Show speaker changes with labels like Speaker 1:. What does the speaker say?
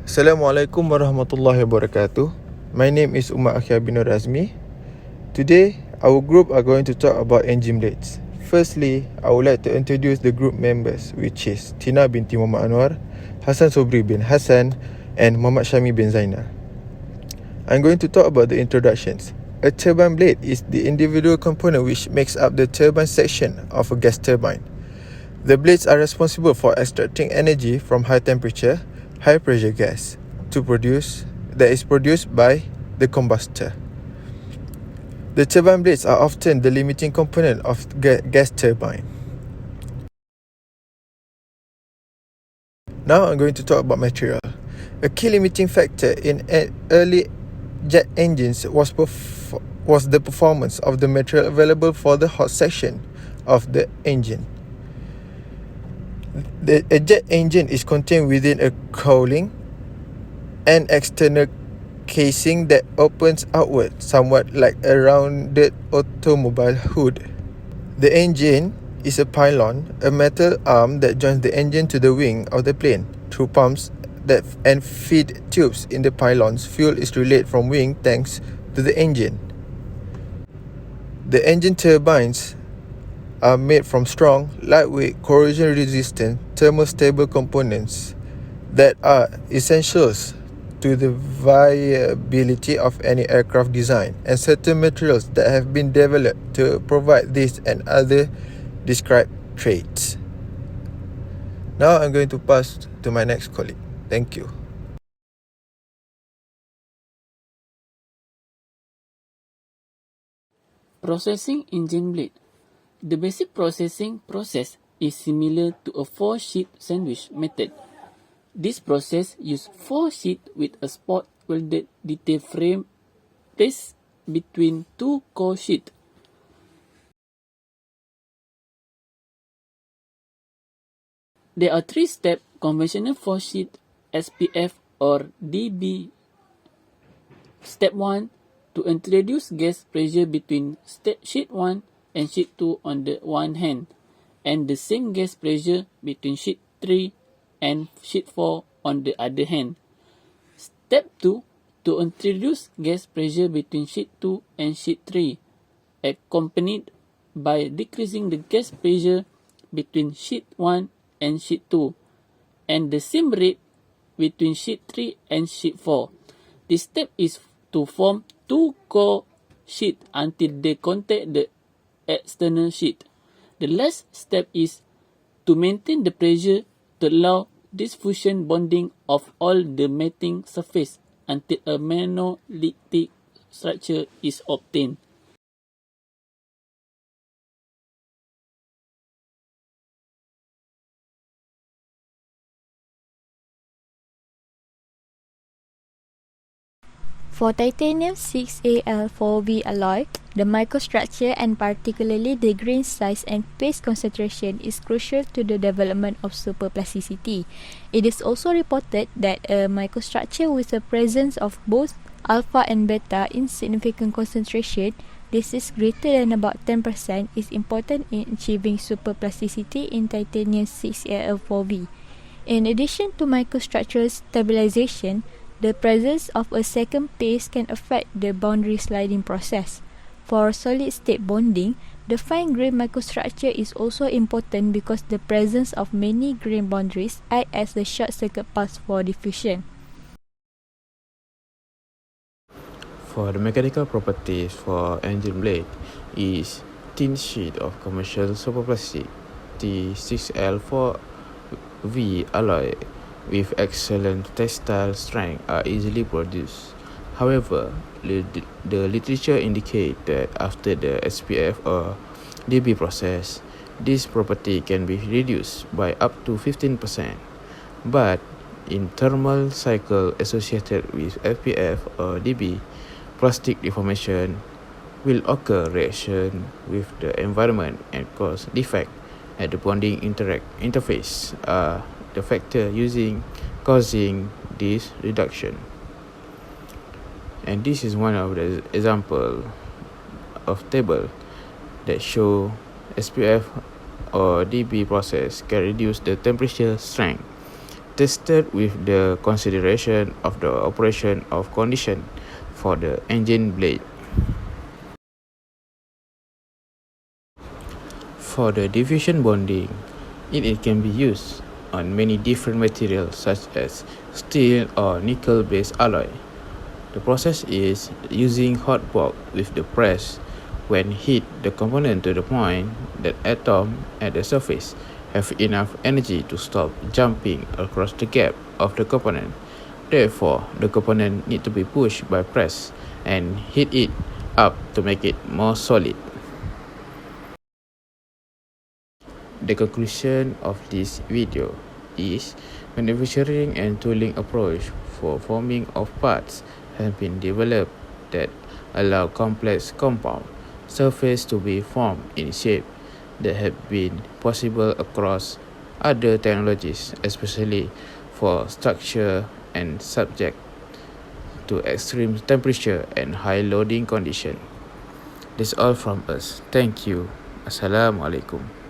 Speaker 1: Assalamualaikum warahmatullahi wabarakatuh. My name is Umar Akhil bin Razmi. Today, our group are going to talk about engine blades. Firstly, I would like to introduce the group members, which is Tina binti Muhammad Anwar, Hassan Sobri bin Hassan, and Muhammad Syami bin Zainal. I'm going to talk about the introductions. A turbine blade is the individual component which makes up the turbine section of a gas turbine. The blades are responsible for extracting energy from high temperature, high pressure gas that is produced by the combustor. The turbine blades are often the limiting component of gas turbine. Now I'm going to talk about material. A key limiting factor in early jet engines was the performance of the material available for the hot section of the engine. A jet engine is contained within a cowling and external casing that opens outward, somewhat like a rounded automobile hood. The engine is a pylon, a metal arm that joins the engine to the wing of the plane. Through pumps and feed tubes in the pylons, fuel is relayed from wing tanks to the engine. The engine turbines are made from strong, lightweight, corrosion-resistant, thermostable components that are essentials to the viability of any aircraft design, and certain materials that have been developed to provide this and other described traits. Now I'm going to pass to my next colleague. Thank you.
Speaker 2: Processing engine blade. The basic processing process is similar to a 4-sheet sandwich method. This process uses 4 sheets with a spot welded detail frame placed between 2 core sheets. There are 3-step conventional 4-sheet SPF or DB. Step 1, to introduce gas pressure between sheet 1 and sheet 2 on the one hand, and the same gas pressure between sheet 3 and sheet 4 on the other hand. Step 2, to introduce gas pressure between sheet 2 and sheet 3, accompanied by decreasing the gas pressure between sheet 1 and sheet 2, and the same rate between sheet 3 and sheet 4. This step is to form 2 core sheets until they contact the external sheet. The last step is to maintain the pressure to allow diffusion bonding of all the mating surface until a monolithic structure is obtained.
Speaker 3: For titanium 6Al4V alloy, the microstructure and particularly the grain size and phase concentration is crucial to the development of superplasticity. It is also reported that a microstructure with the presence of both alpha and beta in significant concentration, this is greater than about 10%, is important in achieving superplasticity in titanium 6Al4V. In addition to microstructural stabilization, the presence of a second phase can affect the boundary sliding process. For solid-state bonding, the fine-grained microstructure is also important because the presence of many grain boundaries act as the short-circuit path for diffusion.
Speaker 4: For the mechanical properties for engine blade is thin sheet of commercial superplastic T6L4V alloy with excellent tensile strength are easily produced. However, the literature indicates that after the SPF or DB process, this property can be reduced by up to 15%. But in thermal cycle associated with SPF or DB, plastic deformation will occur reaction with the environment and cause defect at the bonding interface. The factor causing this reduction. And this is one of the example of table that show SPF or DB process can reduce the temperature strength tested with the consideration of the operation of condition for the engine blade. For the diffusion bonding, it can be used on many different materials such as steel or nickel-based alloy. The process is using hot bulk with the press when heat the component to the point that atoms at the surface have enough energy to stop jumping across the gap of the component. Therefore, the component need to be pushed by press and heat it up to make it more solid. The conclusion of this video is manufacturing and tooling approach for forming of parts have been developed that allow complex compound surface to be formed in shape that have been possible across other technologies, especially for structure and subject to extreme temperature and high loading condition. That's all from us. Thank you. Assalamualaikum.